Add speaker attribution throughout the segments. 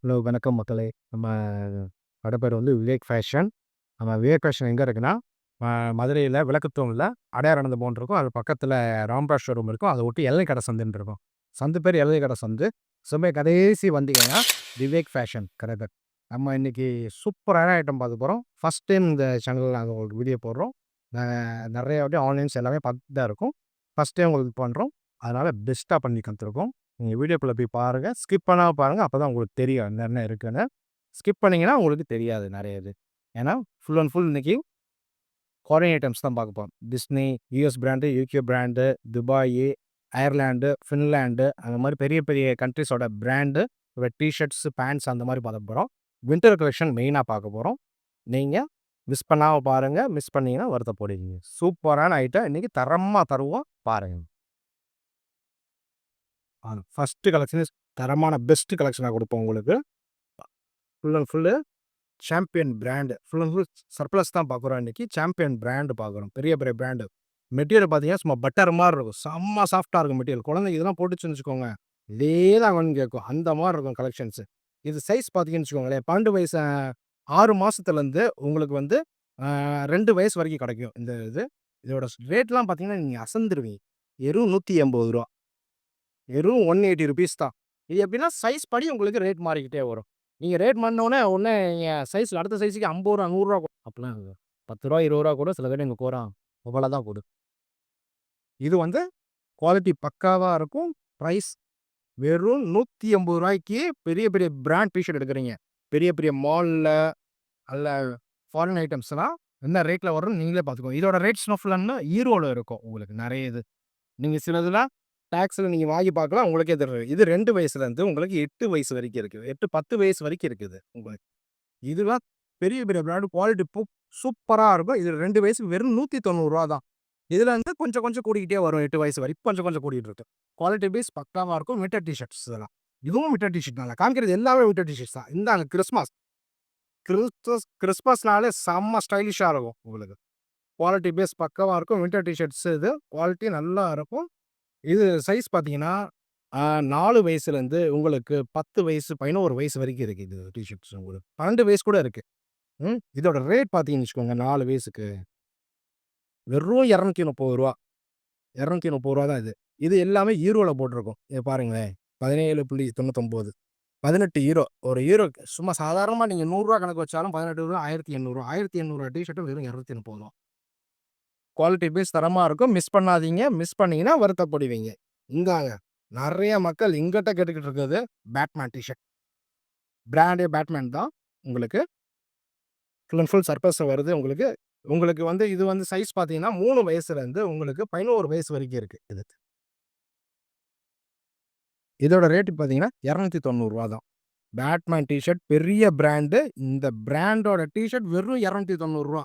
Speaker 1: Hello வணக்கம் மக்களே. நம்ம கடை பேர் வந்து விவேக் ஃபேஷன். நம்ம விவேக் ஃபேஷன் எங்கே இருக்குன்னா, அ மதுரையில விளக்குத்தூண்ல அடையார் போன் இருக்கும். அது பக்கத்தில ராம்ராஜ் ஷோரூம் இருக்கும். அதை ஒட்டி எல்லை கடை சந்துன்னு இருக்கும். சந்து பேர் எல்லை கடை சந்து. சும்மா கடைசி வந்தீங்கன்னா, விவேக் ஃபேஷன் கடை பேர். நம்ம இன்னைக்கு சூப்பரான ஐட்டம் பார்க்க போறோம். ஃபர்ஸ்ட் டைம் இந்த சேனல்ல நாங்க உங்களுக்கு வீடியோ போடுறோம். நெறைய வாட்டி ஆன்லைன்ஸ் எல்லாமே பார்த்துட்டு தான் இருக்கோம். ஃபர்ஸ்ட் டைம் உங்களுக்கு பண்றோம். அதனால பெஸ்ட்டா பண்ணி தந்துருக்கோம். நீங்க வீடியோக்குள்ள போய் பாருங்க. ஸ்கிப் பண்ணாம பாருங்க. அப்பதான் உங்களுக்கு தெரியும் என்னென்ன இருக்குன்னு. ஸ்கிப் பண்ணீங்கன்னா உங்களுக்கு தெரியாது நெறைய இது. ஏன்னா, ஃபுல் அண்ட் ஃபுல் இன்னைக்கு ஃபாரின் ஐட்டம்ஸ் தான் பார்க்க போறோம். Disney, US brand, UK brand, Dubai, Ireland, Finland அந்த மாரி பெரிய பெரிய கண்ட்ரீஸோட பிராண்டு டீ ஷர்ட்ஸ், பேண்ட்ஸ் அந்த மாரி பார்க்க போறோம். வின்டர் கலெக்ஷன் மெயினா பார்க்க போறோம். நீங்க மிஸ் பண்ணாம பாருங்க. மிஸ் பண்ணீங்கன்னா வருத்தப்படுவீங்க. சூப்பரான ஐட்டம் இன்னைக்கு தரமா தருவோம். பாருங்க. ஃபர்ஸ்ட் கலெக்ஷன் தரமான பெஸ்ட் கலெக்ஷனா குடுப்போம் உங்களுக்கு. Full and full champion brand. Full and full surplus தான் பார்க்குறோம் இன்னைக்கு. சாம்பியன் பிராண்டு பார்க்குறோம். பெரிய பெரிய பிராண்டு. மெட்டீரியல் பார்த்தீங்கன்னா, சும்மா பட்டர் மாரி இருக்கும். செம்ம சாஃப்ட்டா இருக்கும் மெட்டீரியல். குழந்தைங்க இதெல்லாம் போட்டுச்சுன்னு வச்சுக்கோங்க, இதே தான் வேணும்னு கேட்கும். அந்த மாரி இருக்கும் கலெக்ஷன்ஸு. இது சைஸ் பார்த்தீங்கன்னு வச்சுக்கோங்களேன், 12 வயசு 6 மாசத்துலேருந்து உங்களுக்கு வந்து 2 வயசு வரைக்கும் கிடைக்கும் இந்த இது. இதோட ரேட்லாம் பார்த்தீங்கன்னா, நீங்க அசந்துருவீங்க. வெறும் ரூ. 180. வெறும் ₹180 தான். இது எப்படின்னா, சைஸ் படி உங்களுக்கு ரேட் மாறிக்கிட்டே வரும். நீங்க ரேட் மாறுனோனே, உடனே நீங்க சைஸ் அடுத்த சைஸ்க்கு ரூ. 50 ரூ. 100 அப்பலாம் இல்ல. ரூ. 10 ரூ. 20 கூட சில பேர் எங்க போறான். இவ்வளோ தான் போது. இது வந்து குவாலிட்டி பக்காவா இருக்கும். பிரைஸ் வெறும் ரூ. 180க்கு பெரிய பெரிய பிராண்ட் டீ ஷர்ட் எடுக்குறீங்க. பெரிய பெரிய மால்ல அல்ல ஃபாரின் ஐட்டம்ஸ்லாம் என்ன ரேட்ல வரும்னு நீங்களே பார்த்துக்கோங்க. இதோட ரேட் ஸ்னோஃப்லன்னு ஈரோல இருக்கும் உங்களுக்கு நெறைய இது. நீங்க சிலதுலாம் டாக்ஸ்ல நீங்க வாங்கி பார்க்கலாம். உங்களுக்கே தெரியும். இது 2 வயசுலேருந்து உங்களுக்கு 8 வயசு வரைக்கும் இருக்கு. 8, 10 வயசு வரைக்கும் இருக்குது உங்களுக்கு. இதுலாம் பெரிய பெரிய பிராண்ட் குவாலிட்டி சூப்பரா இருக்கும். இது 2 வயசுக்கு வெறும் ரூ. 190 தான். இதுல வந்து கொஞ்சம் கொஞ்சம் கூடிக்கிட்டே வரும் 8 வயசு வரைக்கும் கொஞ்சம் கொஞ்சம் கூடிட்டு இருக்கு. குவாலிட்டி பேஸ் பக்காவா இருக்கும். வின்டர் டீ ஷர்ட்ஸ் இதெல்லாம். இதுவும் வின்டர் டீ ஷர்ட் தான். காமிக்கிறது எல்லாமே வின்டர் டீ ஷர்ட்ஸ் தான். இந்தாங்க கிறிஸ்மஸ். கிறிஸ்மஸ்னாலே செம்ம ஸ்டைலிஷா இருக்கும் உங்களுக்கு. குவாலிட்டி பேஸ் பக்காவா இருக்கும். வின்டர் டீ ஷர்ட்ஸ் இது. குவாலிட்டி நல்லா இருக்கும். இது சைஸ் பார்த்தீங்கன்னா, 4 வயசுலேருந்து உங்களுக்கு 10 வயசு, 11 வயசு வரைக்கும் இருக்கு இது டீ ஷர்ட்ஸ் உங்களுக்கு. 12 வயசு கூட இருக்கு. இதோட ரேட் பார்த்தீங்கன்னு வச்சுக்கோங்க 4 வயசுக்கு வெறும் ரூ. 230 ரூ. 230 தான் இது. இது எல்லாமே யூரோல போட்டிருக்கும். இத பாருங்களேன். 17.99 €18 ஒரு யூரோ சும்மா சாதாரணமா நீங்க ரூ. 100 கணக்கு வச்சாலும் €18 ₹1800 ₹1800 டீ ஷர்ட் வெறும் ரூ. 230 குவாலிட்டி பேஸ் தரமா இருக்கும். மிஸ் பண்ணாதீங்க. மிஸ் பண்ணீங்கன்னா வருத்தப்படுவீங்க. இந்தாங்க நெறைய மக்கள் எங்கிட்ட கேட்டுக்கிட்டு இருக்கிறது பேட்மேன் டீ ஷர்ட். பிராண்டே பேட்மேன் தான் உங்களுக்கு. ஃபுல் அண்ட் ஃபுல் சர்ப்ளஸ்ல வருது உங்களுக்கு. உங்களுக்கு வந்து இது வந்து சைஸ் பார்த்தீங்கன்னா, 3 வயசுலேருந்து உங்களுக்கு 11 வயசு வரைக்கும் இருக்கு இது. இதோட ரேட் பார்த்தீங்கன்னா, ரூ. 290 தான். பேட்மேன் டீ ஷர்ட் பெரிய பிராண்டு. இந்த பிராண்டோட டீ ஷர்ட் வெறும் ரூ. 290.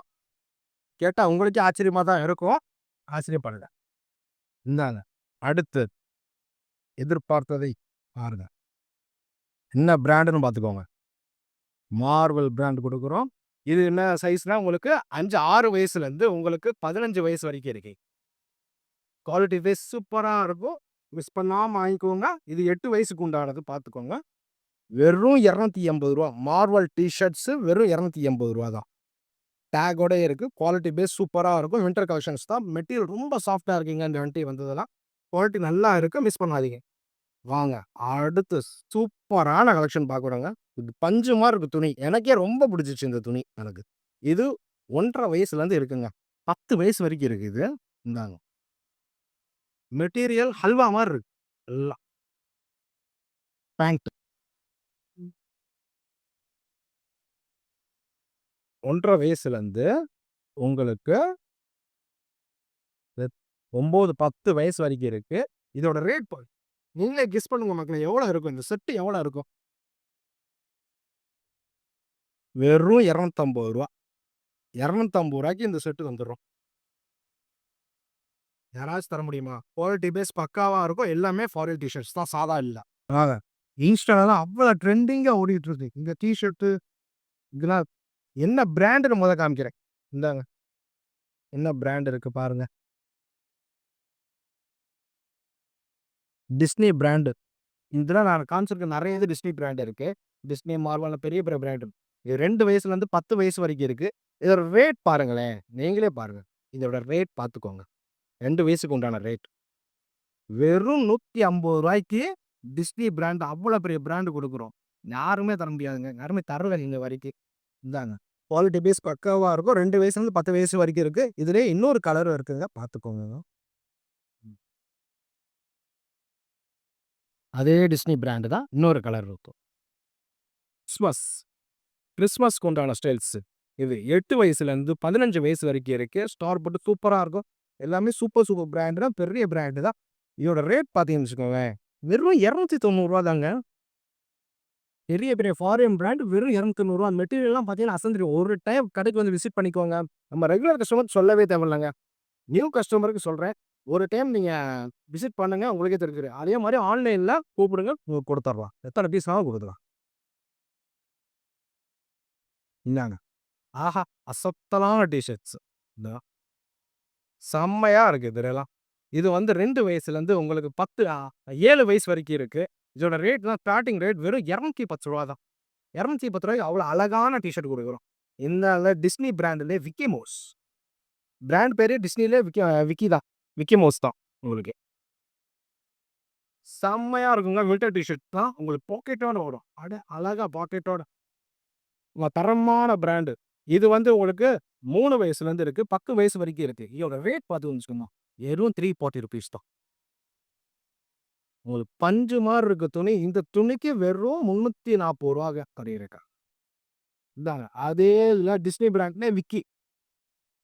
Speaker 1: கேட்டா உங்களுக்கே ஆச்சரியமா தான் இருக்கும். ஆச்சரியப்படல. இந்தாங்க. அடுத்து எதிர்பார்த்ததை பாருங்க. என்ன பிராண்டுன்னு பார்த்துக்கோங்க. மார்வெல் பிராண்ட் குடுக்குறோம். இது என்ன சைஸ்னா உங்களுக்கு 6 வயசுலேருந்து உங்களுக்கு 15 வயசு வரைக்கும் இருக்கு. குவாலிட்டி வைஸ் சூப்பரா இருக்கும். மிஸ் பண்ணாம வாங்கிக்கோங்க. இது 8 வயசுக்கு உண்டானது பார்த்துக்கோங்க. வெறும் ரூ. 280 மார்வெல் டீ ஷர்ட்ஸ் வெறும் ரூ. 280 தான். டேக்கோட இருக்கு. குவாலிட்டி பேஸ் சூப்பரா இருக்கும். வின்டர் கலெக்ஷன்ஸ் தான். மெட்டீரியல் ரொம்ப சாஃப்ட்டா இருக்குங்க இந்த வண்டி வந்ததெல்லாம். குவாலிட்டி நல்லா இருக்கு. மிஸ் பண்ணாதீங்க. வாங்க. அடுத்து சூப்பரான கலெக்ஷன் பார்க்குறோங்க. இது பஞ்சு மாரி இருக்கு துணி. எனக்கே ரொம்ப பிடிச்சிச்சு இந்த துணி எனக்கு. இது 1 1/2 வயசுலேருந்து இருக்குங்க. 10 வயசு வரைக்கும் இருக்கு இது. இந்தாங்க. மெட்டீரியல் ஹல்வா மாரி இருக்கு. எல்லாம். பேண்ட். 1 1/2 வயசுலேருந்து உங்களுக்கு 9, 10 வயசு வரைக்கும் இருக்கு. இதோட ரேட் நீங்களே கெஸ் பண்ணுங்க மக்களே எவ்வளோ இருக்கும்? இந்த செட் எவ்வளோ இருக்கும்? வெறும் ரூ. 250 ரூ. 250 இந்த செட் தந்துடுறோம். யாராச்சும் தர முடியுமா? குவாலிட்டி பேஸ் பக்காவா இருக்கும். எல்லாமே ஃபாரின் டீ ஷர்ட்ஸ் தான் சாதா இல்ல. ஆக இன்ஸ்டாலலாம் அவ்வளோ ட்ரெண்டிங்கா ஓடிட்டு இருக்கு. இந்த டீ ஷர்ட்டு இதெல்லாம் என்ன பிராண்டுன்னு காமிக்கிறேன். இந்தாங்க. என்ன பிராண்ட் இருக்கு பாருங்க. Disney brand. இதெல்லாம் நான் காமிச்சிருக்க நெறைய இது டிஸ்னி பிராண்ட் இருக்கு. டிஸ்னி, மார்வல்ல பெரிய பெரிய பிராண்ட். இது 2 வயசுலேருந்து 10 வயசு வரைக்கும் இருக்கு. இதோட ரேட் பாருங்களேன். நீங்களே பாருங்க. இதோட ரேட் பார்த்துக்கோங்க. 2 வயசுக்கு உண்டான ரேட். வெறும் ரூ. 150க்கு டிஸ்னி பிராண்ட் அவ்வளோ பெரிய பிராண்ட் குடுக்குறோம். யாருமே தர முடியாதுங்க. யாருமே தரல இன்ன வரைக்கும். இந்தாங்க. குவாலிட்டி பேஸ் பக்காவா இருக்கும். 2 வயசுலேருந்து 10 வயசு வரைக்கும் இருக்கு. இதுலயே இன்னொரு கலரும் இருக்குங்க. பார்த்துக்கோங்க. அதே டிஸ்னி பிராண்ட் தான். இன்னொரு கலர் இருக்கும். கிறிஸ்மஸ். கிறிஸ்மஸ்க்கு உண்டான ஸ்டைல்ஸ். இது 8 வயசுலேருந்து 15 வயசு வரைக்கும் இருக்கு. ஸ்டார் போட்டு சூப்பரா இருக்கும். எல்லாமே சூப்பர் சூப்பர் பிராண்ட் தான். பெரிய பிராண்ட் தான். இதோட ரேட் பார்த்தீங்கன்னு வச்சுக்கோங்களேன். வெறும் ரூ. 290 தாங்க. பெரிய பெரிய ஃபாரின் பிராண்ட் வெறும் ரூ. 290. மெட்டீரியல்லாம் பார்த்தீங்கன்னா அசந்துரும். ஒரு டைம் கடைக்கு வந்து விசிட் பண்ணிக்கோங்க. நம்ம ரெகுலர் கஸ்டமர் சொல்லவே தேவையில்லங்க. நியூ கஸ்டமருக்கு சொல்றேன். ஒரு டைம் நீங்க விசிட் பண்ணுங்க. உங்களுக்கே தெரிஞ்சிரும். அதே மாரி ஆன்லைன்ல கூப்பிடுங்க. குடுத்துரலாம். எத்தன பீஸ்னாலும் குடுக்கலாம். இந்தாங்க. ஆஹா! அசத்தலான டீ ஷர்ட்ஸ். இந்தா. செம்மையா இருக்கு இதுலலாம். இது வந்து 2 வயசுலேருந்து உங்களுக்கு 7 வயசு வரைக்கும் இருக்கு. இதோட ரேட்லாம் ஸ்டார்ட்டிங் ரேட் வெறும் ரூ. 210 தான். ரூ. 210 அவ்வளோ அழகான டீ ஷர்ட் குடுக்குறோம். இந்த டிஸ்னி பிராண்ட்லயே விக்கி மவுஸ். பிராண்ட் பேரே டிஸ்னிலே விக்கி தான். விக்கி மவுஸ் தான் உங்களுக்கு. செம்மையா இருக்குங்க. வின்டர் டீ ஷர்ட் தான். உங்களுக்கு பாக்கெட்டோட வரும். அழகா பாக்கெட்டோட. தரமான பிராண்டு. இது வந்து உங்களுக்கு 3 வயசுலேருந்து இருக்கு. 10 வயசு வரைக்கும் இருக்கு. இதோட ரேட் பார்த்தீங்கன்னு வச்சுக்கோங்க. வெறும் ₹340 தான். உங்களுக்கு பஞ்சு மாரி இருக்க துணி. இந்த துணிக்கு வெறும் ரூ. 340 கிடைக்குதுக்கா. இந்தாங்க. அதே இதுல டிஸ்னி பிராண்ட்லயே விக்கி.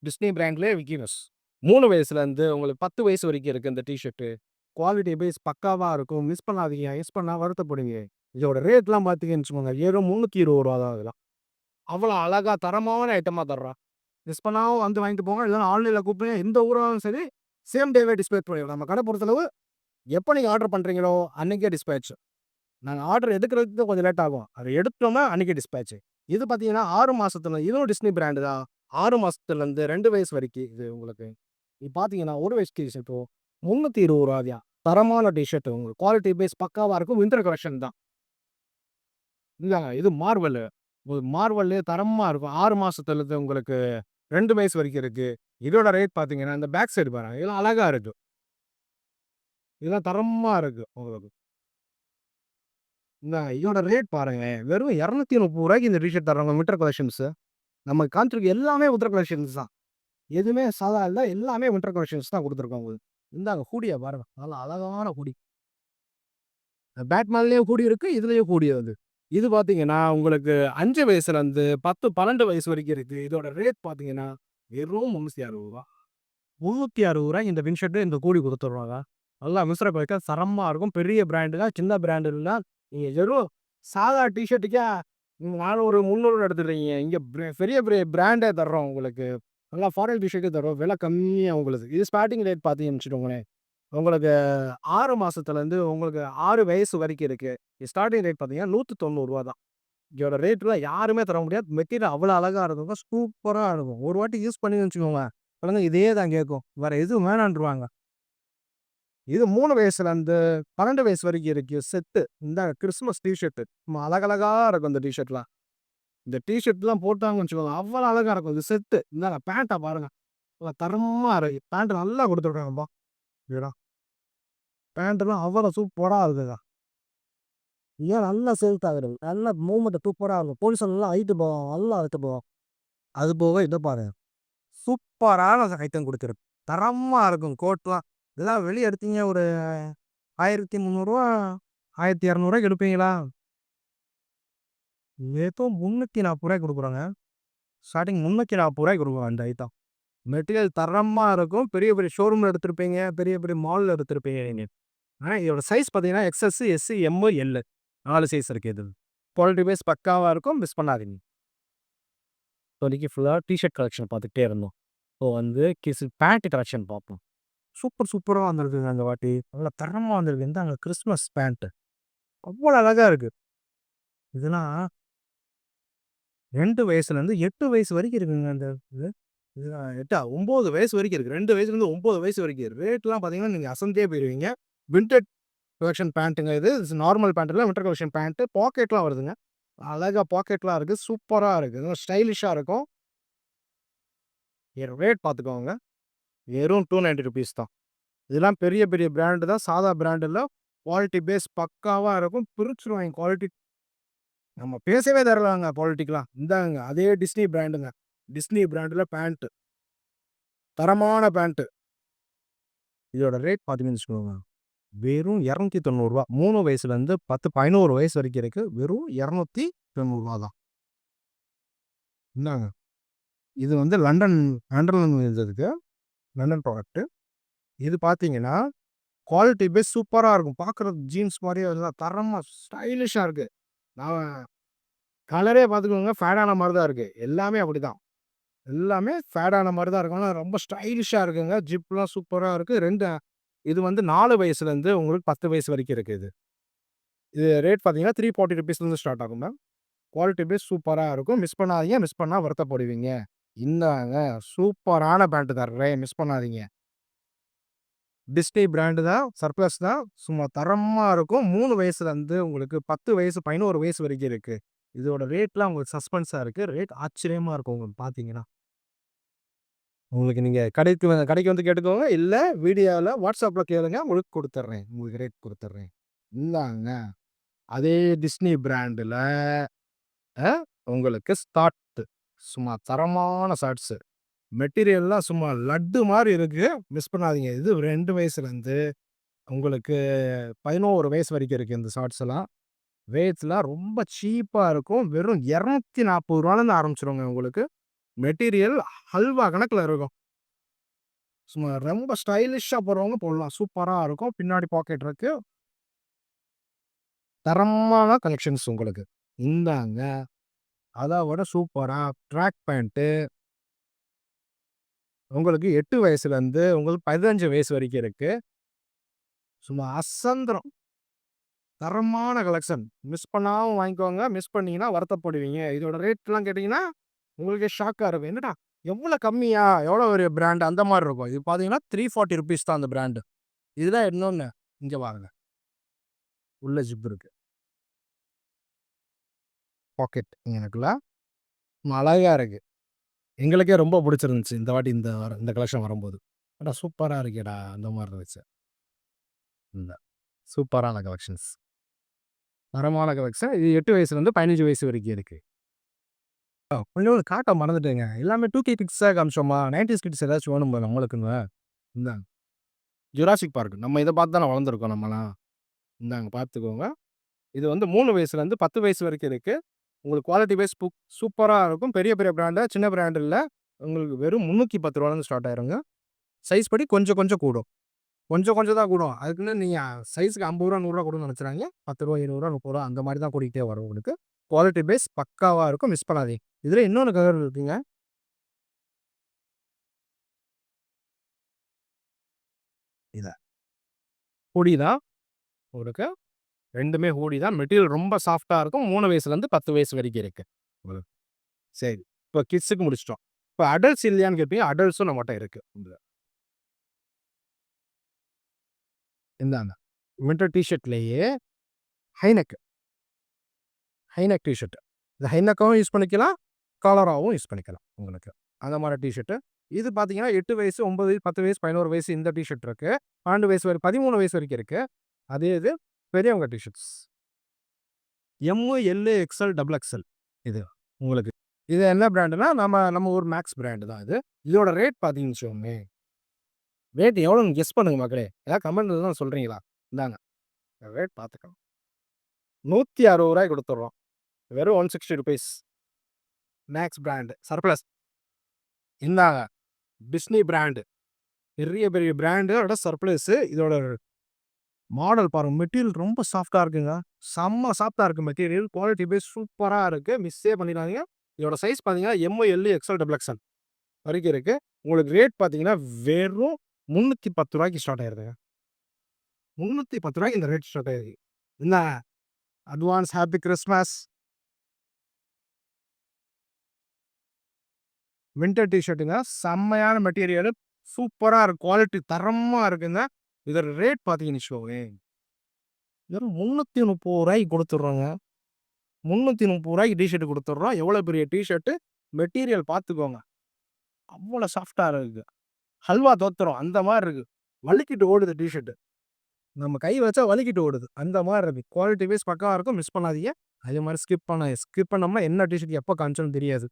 Speaker 1: டிஸ்னி பிராண்ட்லயே விக்கி மவுஸ். 3 வயசுலேருந்து உங்களுக்கு 10 வயசு வரைக்கும் இருக்கு இந்த டீ ஷர்ட்டு. குவாலிட்டி பேஸ் பக்காவா இருக்கும். மிஸ் பண்ணாதீங்க. மிஸ் பண்ணா வருத்தப்படுவீங்க. இதோட ரேட்லாம் பார்த்தீங்கன்னு வச்சுக்கோங்க. வெறும் ரூ. 320 தான் இதெல்லாம். அவ்வளோ அழகா தரமான ஐட்டமா தர்றோம். மிஸ் பண்ணாம வந்து வாங்கிட்டு போங்க. இல்லன்னா ஆன்லைன்ல கூப்பிடுங்க. எந்த ஊராலும் சரி, சேம் டேவே டிஸ்பேச் பண்ணிடுவோம். நம்ம கடை பொறுத்தளவு எப்ப நீங்க ஆர்டர் பண்றீங்களோ அன்னைக்கே டிஸ்பேச். நாங்க ஆர்டர் எடுக்கிறதுக்கு தான் கொஞ்சம் லேட் ஆகும். அத எடுத்தோம்னா அன்னைக்கே டிஸ்பேச். இது பார்த்தீங்கன்னா 6 மாசத்துல இதுவும் டிஸ்னி பிராண்ட் தான். 6 மாசத்துலேருந்து 2 வயசு வரைக்கும் இது உங்களுக்கு. இது பார்த்தீங்கன்னா 1 வயசு டீ ஷர்ட் ரூ. 320 தரமான டீ ஷர்ட் உங்களுக்கு. குவாலிட்டி பேஸ் பக்காவா இருக்கும். வின்டர் கலெக்ஷன் தான். இந்தாங்க. இது மார்வெல். மார்வெல்லே தரமா இருக்கும். 6 மாசத்துலேருந்து உங்களுக்கு 2 வயசு வரைக்கும் இருக்கு. இதோட ரேட் பார்த்தீங்கன்னா, இந்த பேக் சைடு பாருங்க. இதெல்லாம் அழகா இருக்கு. இதெல்லாம் தரமா இருக்கு உங்களுக்கு. இதோட ரேட் பாருங்களேன். வெறும் ரூ. 230 இந்த டீ ஷர்ட் தர்றாங்க வின்டர் கலெக்ஷன்ஸ். நம்ம காமிச்சிருக்க எல்லாமே வின்டர் கலெக்ஷன்ஸ் தான். எதுவுமே சாதா இல்ல. எல்லாமே வின்டர் கலெக்ஷன்ஸ் தான் குடுத்துருக்கோம் உங்களுக்கு. இந்தாங்க ஹூடிய பாருங்க. நல்ல அழகான ஹூடி. பேட்மேன்லயும் ஹூடி இருக்கு. இதுலயும் ஹூடி வருது. இது பார்த்தீங்கன்னா, உங்களுக்கு 5 வயசுலேருந்து 10, 12 வயசு வரைக்கும் இருக்கு. இதோட ரேட் பார்த்தீங்கன்னா, வெறும் ரூ. 360. ரூ. 360 இந்த வின்ஷர்ட் இந்த கூடி குடுத்துருவாங்க. நல்லா மிஸ்ர பைக்கா தரமா இருக்கும். பெரிய பிராண்ட் தான். சின்ன பிராண்ட் இல்ல. நீங்க வெறும் சாதா டீ ஷர்ட்டுக்கே நானும் ஒரு 300 எடுத்துடுறீங்க. இங்க பெரிய பெரிய பிராண்டே தர்றோம் உங்களுக்கு. நல்லா ஃபாரின் டீ ஷர்ட்டே தர்றோம். விலை கம்மியா உங்களுக்கு. இது ஸ்டார்ட்டிங் ரேட் பார்த்தீங்கன்னு வச்சுக்கோங்களேன். உங்களுக்கு 6 மாசத்துலேருந்து உங்களுக்கு 6 வயசு வரைக்கும் இருக்கு. ஸ்டார்ட்டிங் ரேட் பார்த்தீங்கன்னா, ரூ. 190 தான். இதோட ரேட்லாம் யாருமே தர முடியாது. மெட்டீரியல் அவ்வளோ அழகா இருக்குங்க. சூப்பரா இருக்கும். ஒரு வாட்டி யூஸ் பண்ணீங்கன்னு வச்சுக்கோங்க. குழந்தை இதே தான் கேட்கும். வேற எதுவும் வேணான்ருவாங்க. இது 3 வயசுலேருந்து 12 வயசு வரைக்கும் இருக்கு. செட்டு. இந்தாங்க கிறிஸ்மஸ் டீ ஷர்ட். அழகழகா இருக்கும் இந்த டீ ஷர்ட்லாம். இந்த டீ ஷர்ட்லாம் போட்டாங்கன்னு வச்சுக்கோங்க. அவ்வளோ அழகா இருக்கும். இது செட்டு. இந்தாங்க பேண்ட்ட பாருங்க. தரமா இருக்கு. பேண்ட் நல்லா குடுத்துருக்காங்கப்பா. இதுடா. பேண்ட்லாம் அவ்வளோ சூப்பரா இருக்குங்க. ஏன் நல்லா சேல்ஸ் ஆகுது. நல்ல மூவ்மெண்ட் சூப்பரா இருக்கும். போலீஸ்லாம் ஹைட்டு போகும். நல்லா ஹைட்டு போகும். அது போக இத பாருங்க. சூப்பரான ஐட்டம் குடுத்துருக்கு. தரமா இருக்கும் கோட்லாம். இதெல்லாம் வெளிய எடுத்தீங்க ஒரு ரூ. 1300 ரூ. 1200 எடுப்பீங்களா? ஏதோ ரூ. 340 குடுக்குறோங்க. ஸ்டார்டிங் ரூ. 340 குடுக்குறோம் இந்த ஐட்டம். மெட்டீரியல் தரமா இருக்கும். பெரிய பெரிய ஷோரூம்ல எடுத்திருப்பீங்க. பெரிய பெரிய மால்ல எடுத்திருப்பீங்க நீங்க. ஆனா இதோட சைஸ் பார்த்தீங்கன்னா, XS, S, M, L 4 size இருக்கு இது. குவாலிட்டி வைஸ் பக்காவா இருக்கும். மிஸ் பண்ணாதீங்க. இப்போதைக்கு ஃபுல்லா டீ ஷர்ட் கலெக்ஷன் பார்த்துக்கிட்டே இருந்தோம். இப்போ வந்து பேண்ட் கலெக்ஷன் பார்ப்போம். சூப்பரா வந்திருக்குங்க இந்த வாட்டி. நல்லா தரமா வந்திருக்கு. இந்தாங்க கிறிஸ்மஸ் பேண்ட். அவ்வளோ அழகா இருக்கு. இதெல்லாம் 2 வயசுலேருந்து 8 வயசு வரைக்கும் இருக்குங்க இந்த இது. இதெல்லாம் 9 வயசு வரைக்கும் இருக்கு. 2 வயசுலேருந்து 9 வயசு வரைக்கும் இருக்கு. ரேட்லாம் பார்த்தீங்கன்னா, நீங்க அசந்தே போயிருவீங்க. வின்டர் கலெக்ஷன் பேண்ட்டுங்க இது. நார்மல் பேண்ட் இல்ல. Winter collection pant. பாக்கெட்லாம் வருதுங்க. அழகா பாக்கெட்லாம் இருக்கு. சூப்பரா இருக்கு. ஸ்டைலிஷா இருக்கும். ரேட் பார்த்துக்கோங்க. வெறும் ₹290 தான். இதெல்லாம் பெரிய பெரிய பிராண்ட் தான். சாதா பிராண்ட் இல்ல. குவாலிட்டி பேஸ் பக்காவா இருக்கும். பிரிச்சுருவாய்ங்க குவாலிட்டி. நம்ம பேசவே தேவையில்லங்க குவாலிட்டிக்கலாம். இந்தாங்க அதே டிஸ்னி பிராண்டுங்க. டிஸ்னி பிராண்ட்ல பேண்ட். தரமான பேண்ட். இதோட ரேட் பார்த்தீங்கன்னு வச்சுக்கோங்க. வெறும் ₹290 3 வயசுலேருந்து 10, 11 வயசு வரைக்கும் இருக்கு. வெறும் ₹290 தான். இந்தாங்க. இது வந்து லண்டன்ல இருந்ததுக்கு. London product. இது பார்த்தீங்கன்னா, குவாலிட்டி பேஸ் சூப்பரா இருக்கும். பார்க்குறதுக்கு ஜீன்ஸ் மாரியே தரமா ஸ்டைலிஷா இருக்கு. நான் கலரே பார்த்துக்கோங்க ஃபேட் ஆன மாரி தான் இருக்கு. எல்லாமே அப்படிதான். எல்லாமே ஃபேட் ஆன மாரி தான் இருக்கும். ஆனா ரொம்ப ஸ்டைலிஷா இருக்குங்க. ஜிப்லாம் சூப்பரா இருக்கு. இது வந்து 4 வயசுலேருந்து உங்களுக்கு 10 வயசு வரைக்கும் இருக்கு இது. இது ரேட் பார்த்தீங்கன்னா ₹340 ஸ்டார்ட் ஆகும் மேம். குவாலிட்டி பேஸ் சூப்பரா இருக்கும். மிஸ் பண்ணாதீங்க. மிஸ் பண்ணா வருத்தப்படுவீங்க. இந்தாங்க சூப்பரான பேண்ட் தர்றேன். மிஸ் பண்ணாதீங்க. டிஸ்னி பிராண்ட் தான். சர்ப்ளஸ் தான். சும்மா தரமா இருக்கும். 3 வயசுலேருந்து உங்களுக்கு 10 வயசு, 11 வயசு வரைக்கும் இருக்கு. இதோட ரேட்லாம் உங்களுக்கு சஸ்பென்ஸா இருக்கு. ரேட் ஆச்சரியமா இருக்கும் உங்களுக்கு பார்த்தீங்கன்னா. உங்களுக்கு நீங்க கடைக்கு வந்து கேட்டுக்கோங்க. இல்ல வீடியோல WhatsAppல கேளுங்க. உங்களுக்கு குடுத்துர்றேன். உங்களுக்கு ரேட் குடுத்துர்றேன். இந்தாங்க. அதே டிஸ்னி பிராண்டுல உங்களுக்கு சும்மா தரமான ஷார்ட்ஸு. மெட்டீரியல்லாம் சும்மா லட்டு மாரி இருக்கு. மிஸ் பண்ணாதீங்க. இது 2 வயசுலேருந்து உங்களுக்கு 11 வயசு வரைக்கும் இருக்கு இந்த ஷார்ட்ஸ்லாம். ரேட்ஸ்லாம் ரொம்ப சீப்பா இருக்கும். வெறும் ₹240 ஆரம்பிச்சுருங்க உங்களுக்கு. மெட்டீரியல் ஹல்வா கணக்குல இருக்கும். சும்மா ரொம்ப ஸ்டைலிஷா போடுறவங்க போடலாம். சூப்பரா இருக்கும். பின்னாடி பாக்கெட் இருக்கு. தரமான கலெக்ஷன்ஸ் உங்களுக்கு. இந்தாங்க. அத விட சூப்பரா ட்ராக் பேண்ட்டு உங்களுக்கு 8 வயசுலேருந்து உங்களுக்கு 15 வயசு வரைக்கும் இருக்கு. சும்மா அசந்தரம். தரமான கலெக்ஷன். மிஸ் பண்ணாம வாங்கிக்கோங்க. மிஸ் பண்ணீங்கன்னா வருத்தப்படுவீங்க. இதோட ரேட்லாம் கேட்டீங்கன்னா, உங்களுக்கே ஷாக்கா இருக்கும். என்னடா எவ்வளோ கம்மியா? எவ்வளோ ஒரு பிராண்ட் அந்த மாரி இருக்கும். இது பார்த்தீங்கன்னா ₹340 தான் அந்த பிராண்ட். இதுல இன்னொன்னு. இங்க பாருங்க. உள்ள ஜிப் இருக்கு. பாக்கெட் இங்கனக்குள்ள. அழகா இருக்கு. எங்களுக்கே ரொம்ப புடிச்சிருந்துச்சு. இந்த வாட்டி இந்த கலெக்ஷன் வரும்போது. "அடா சூப்பரா இருக்கேடா!" அந்த மாரி இருந்துச்சு. இந்த சூப்பரான கலெக்ஷன்ஸ். தரமான கலெக்ஷன். இது 8 வயசுலேருந்து 15 வயசு வரைக்கும் இருக்கு. கொஞ்சோண்டு காட்ட மறந்துட்டேங்க. எல்லாமே 2கே கிட்ஸா காமிச்சோமா, 90ஸ் கிட்ஸ் ஏதாச்சும் வேணும்ல நம்மளுக்குன்னு. இந்தாங்க. Jurassic park. நம்ம இத பார்த்து தானே வளர்ந்துருக்கோம் நம்மலாம். இந்தாங்க பார்த்துக்கோங்க. இது வந்து 3 வயசுலேருந்து 10 வயசு வரைக்கும் இருக்கு. உங்களுக்கு குவாலிட்டி வைஸ் சூப்பரா இருக்கும். பெரிய பெரிய பிராண்டு, சின்ன பிராண்ட் இல்ல. உங்களுக்கு வெறும் ₹310 ஸ்டார்ட் ஆயிருங்க. சைஸ் படி கொஞ்சம் கொஞ்சம் கூடும். கொஞ்சம் கொஞ்சம் தான் கூடும். அதுக்குன்னு நீங்க சைஸ்க்கு ₹50 ₹100 கூடும்னு நெனச்சுறாதீங்க. ₹10 ₹20 ₹30 அந்த மாரி தான் கூடிக்கிட்டே வரும் உங்களுக்கு. குவாலிட்டி பேஸ் பக்காவா இருக்கும். மிஸ் பண்ணாதீங்க. இதுல இன்னொன்னு கலர் இருக்குங்க. இத ஹூடி தான் உங்களுக்கு. 2மே ஹூடி தான். மெட்டீரியல் ரொம்ப சாஃப்ட்டா இருக்கும். 3 வயசுலேருந்து 10 வயசு வரைக்கும் இருக்கு. உங்களுக்கு. சரி. இப்ப கிட்ஸுக்கு முடிச்சுட்டோம். இப்ப அடல்ட்ஸ் இல்லையான்னு கேட்பீங்க. அடல்ட்ஸும் நம்மட்ட இருக்கு. இந்தாங்க. வின்டர் டீ ஷர்ட்லயே ஹைனெக். High neck T shirt. இது ஹைனெக்காவும் யூஸ் பண்ணிக்கலாம். காலராவும் யூஸ் பண்ணிக்கலாம் உங்களுக்கு. அந்த மாரி டீ ஷர்ட். இது பார்த்தீங்கன்னா 8 வயசு, 9 வயசு, 10 வயசு, 11 வயசு இந்த டீ ஷர்ட் இருக்கு. 12 வயசு 13 வயசு வரைக்கும் இருக்கு. அதே இது பெரியவங்க டீ ஷர்ட்ஸ். எம்மு, எல்லு, எக்ஸ்எல், டபுள் எக்ஸ்எல் இது உங்களுக்கு. இது என்ன பிராண்டுன்னா, நம்ம ஊர் மேக்ஸ் பிராண்ட் தான் இது. இதோட ரேட் பார்த்தீங்கன்னு வச்சுக்கோங்களேன். ரேட் எவ்வளோன்னு கெஸ் பண்ணுங்க மக்களே. ஏதாவது கமெண்ட் இருந்தா சொல்றீங்களா? இந்தாங்க. ரேட் பார்த்துக்கோங்க. ₹160 குடுத்துடுறோம். வெறும் ₹160 மேக்ஸ் பிராண்ட் சர்ப்ளஸ். இந்தாங்க. Disney brand. பெரிய பெரிய பிராண்டோட சர்ப்ளஸ். இதோட மாடல் பாருங்க. மெட்டீரியல் ரொம்ப சாஃப்ட்டா இருக்குங்க. செம்ம சாஃப்ட்டா இருக்கு மெட்டீரியல். குவாலிட்டி பேஸ் சூப்பரா இருக்கு. மிஸ்ஸே பண்ணிடாதீங்க. இதோட சைஸ் பார்த்தீங்கன்னா, எம்மு, எல்லு, எக்ஸ்எல், டபுள் எக்ஸ்எல் வரைக்கும் இருக்கு. உங்களுக்கு ரேட் பார்த்தீங்கன்னா, வெறும் ₹310 ஸ்டார்ட் ஆயிருதுங்க. ₹310 இந்த ரேட் ஸ்டார்ட் ஆயிருக்கு. என்ன advance happy Christmas. Winter T ஷர்ட்டுங்க. செம்மையான மெட்டீரியலு. சூப்பரா இருக்கு. குவாலிட்டி தரமா இருக்குங்க. இதோட ரேட் பார்த்தீங்கன்னு வச்சுக்கோங்களேன், வெறும் ₹330 குடுத்துடுறோங்க. ரூ. 330 டீ ஷர்ட் குடுத்துடுறோம். எவ்வளோ பெரிய டீ ஷர்ட்டு. மெட்டீரியல் பார்த்துக்கோங்க. அவ்வளோ சாஃப்ட்டா இருக்கு. ஹல்வா தோத்துரும். அந்த மாரி இருக்கு. வழுக்கிட்டு ஓடுது டீ ஷர்ட்டு. நம்ம கை வச்சா வழுக்கிட்டு ஓடுது. அந்த மாரி இருக்கு. குவாலிட்டி வைஸ் பக்காவா இருக்கும். மிஸ் பண்ணாதீங்க. அதே மாரி ஸ்கிப் பண்ணோம்னா என்ன டீ ஷர்ட் எப்போ காமிச்சோம்னு தெரியாது.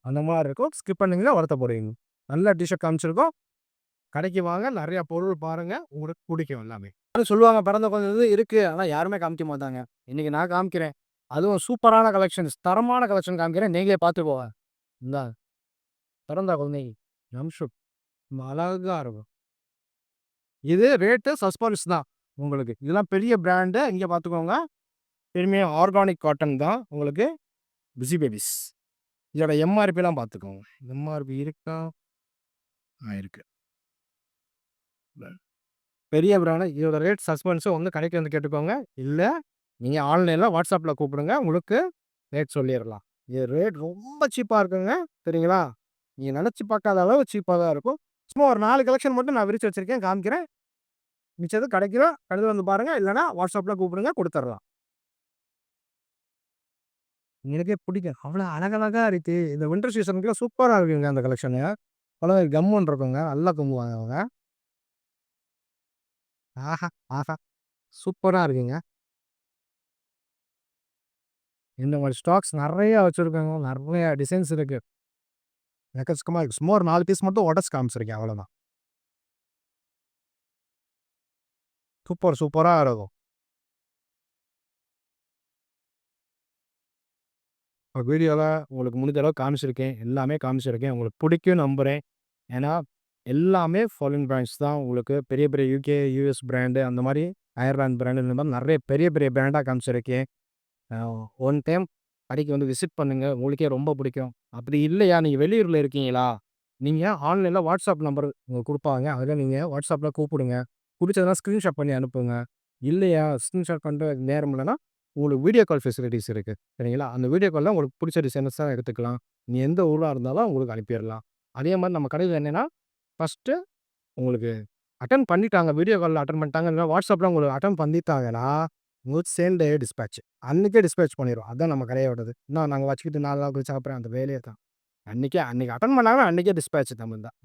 Speaker 1: அந்த மாரி இருக்கும். ஸ்கிப் பண்ணீங்கன்னா வருத்தப்படுவீங்க. நல்ல டீ ஷர்ட் காமிச்சிருக்கோம். கடைக்கு வாங்க. நெறைய பொருள் பாருங்க. உங்களுக்கு புடிக்கும் எல்லாமே.
Speaker 2: சொல்லுவாங்க பிறந்த குழந்தை இருக்கு. ஆனா யாருமே காமிக்க மாட்டாங்க. இன்னைக்கு நான் காமிக்கிறேன். அதுவும் சூப்பரான கலெக்ஷன்ஸ், தரமான கலெக்ஷன் காமிக்கிறேன். நீங்களே பார்த்து போங்க. இந்தாங்க. பிறந்த குழந்தை
Speaker 1: ஜம்ப் அழகா இருக்கும். இது ரேட்டு சஸ்பென்ஸ் தான் உங்களுக்கு. இதெல்லாம் பெரிய பிராண்டு. இங்க பார்த்துக்கோங்க. பெருமையா ஆர்கானிக் காட்டன் தான் உங்களுக்கு. Busy babies. இதோட எம்ஆர்பிலாம் பார்த்துக்கோங்க. எம்ஆர்பி இருக்கா? இருக்கு. பெரிய பிராண்டு. இதோட ரேட் சஸ்பென்ஸ் ஒண்ணு கடைக்கு வந்து கேட்டுக்கோங்க. இல்ல நீங்க ஆன்லைன்ல WhatsAppல கூப்பிடுங்க. உங்களுக்கு ரேட் சொல்லிறலாம். இது ரேட் ரொம்ப சீப்பா இருக்குங்க. சரிங்களா? நீங்க நெனச்சு பார்க்காத அளவு சீப்பா தான் இருக்கும். சும்மா ஒரு 4 கலெக்ஷன் மட்டும் நான் விரிச்சு வச்சிருக்கேன். காமிக்கிறேன். மிச்சது கடைக்கு வந்து பாருங்க. இல்லன்னா WhatsAppல கூப்பிடுங்க. குடுத்துறலாம். எனக்கே பிடிக்கும். அவ்வளோ அழகழகா இருக்கு. இந்த வின்டர் சீசனுக்குலாம் சூப்பரா இருக்குங்க அந்த கலெக்ஷனு. அவ்வளோ கம்முன்னு இருக்குங்க. நல்லா கும்புவாங்க அவங்க. ஆஹா! ஆஹா! சூப்பரா இருக்குங்க. இந்த மாரி ஸ்டாக்ஸ் நெறைய வச்சிருக்காங்க. நெறைய டிசைன்ஸ் இருக்கு. எக்கச்சக்கமா இருக்கு. சும்மா ஒரு 4 பீஸ் மட்டும் உடைச்சு காமிச்சிருக்கேன் அவ்வளோதான். சூப்பரா இருக்கும். வீடியோல உங்களுக்கு முடிஞ்ச அளவுக்கு காமிச்சிருக்கேன். எல்லாமே காமிச்சிருக்கேன். உங்களுக்கு பிடிக்கும்னு நம்புறேன். ஏன்னா, எல்லாமே ஃபாரின் பிராண்ட்ஸ் தான். உங்களுக்கு பெரிய பெரிய யுகே, யுஎஸ் பிராண்டு அந்த மாரி அயர்லாந்து பிராண்டு இந்த மாரி நெறைய பெரிய பெரிய பிராண்டா காமிச்சிருக்கேன். அ ஒன் டைம் கடைக்கு வந்து விசிட் பண்ணுங்க. உங்களுக்கே ரொம்ப பிடிக்கும். அப்படி இல்லையா, நீங்க வெளியூர்ல இருக்கீங்களா? நீங்க ஆன்லைன்ல WhatsApp நம்பர் உங்களுக்கு குடுப்பாங்க. அதில நீங்க WhatsAppல கூப்பிடுங்க. புடிச்சதுனா ஸ்கிரீன்ஷாட் பண்ணி அனுப்புங்க. இல்லையா, ஸ்கிரீன்ஷாட் பண்ற நேரம் இல்லன்னா, உங்களுக்கு வீடியோ கால் ஃபெசிலிட்டீஸ் இருக்கு. சரிங்களா? அந்த வீடியோ கால்ல உங்களுக்கு புடிச்ச டிசைன்ஸா எடுத்துக்கலாம். நீ எந்த ஊரா இருந்தாலும் உங்களுக்கு அனுப்பிறலாம். அதே மாரி நம்ம கடையில என்னன்னா, ஃபர்ஸ்ட்டு உங்களுக்கு அட்டெண்ட் பண்ணிட்டாங்க. வீடியோ கால்ல அட்டெண்ட் பண்ணிட்டாங்க. இல்ல WhatsAppல உங்களுக்கு அட்டெண்ட் பண்ணிட்டாங்கன்னா, உங்களுக்கு சேம் டே டிஸ்பேட்ச். அன்னைக்கே டிஸ்பேட்ச் பண்ணிருவோம். அதான் நம்ம கடையோடது. இன்னும் நாங்க வச்சுக்கிட்டு 4 நாள் கழிச்சு அனுப்புறேன். அந்த வேலையே தான். அன்னைக்கு அட்டெண்ட் பண்ணாங்கன்னா, அன்னைக்கே டிஸ்பேட்ச் நம்மது தான்.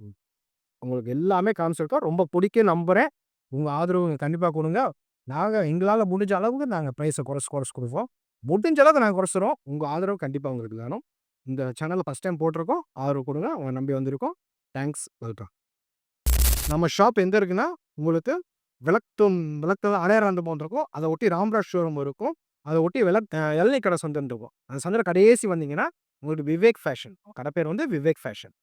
Speaker 1: உங்களுக்கு எல்லாமே காமிச்சிருக்கோம். ரொம்ப பிடிக்கும்னு நம்புறேன். உங்க ஆதரவு கண்டிப்பா குடுங்க. எங்களால முடிஞ்ச அளவுக்கு நாங்க பிரைஸ குறைச்சு குடுப்போம். முடிஞ்ச அளவுக்கு நாங்க குறைச்சுருவோம். உங்க ஆதரவு கண்டிப்பா உங்களுக்கு வேணும். இந்த சேனல்ல ஃபர்ஸ்ட் டைம் போட்டிருக்கோம். ஆதரவு குடுங்க. உங்கள நம்பி வந்திருக்கோம். தேங்க்ஸ். வெல்கம். நம்ம ஷாப் எங்க இருக்குன்னா, உங்களுக்கு விளக்கு அடையாராந்தபம் இருக்கும். அத ஒட்டி ராம்ராஜ் ஷோரூம் இருக்கும். அத ஒட்டி எளநீ கடை சந்துன்னு இருக்கும். அந்த சந்துல கடைசி வந்தீங்கன்னா, உங்களுக்கு விவேக் ஃபேஷன். கடை பேர் வந்து விவேக் ஃபேஷன்.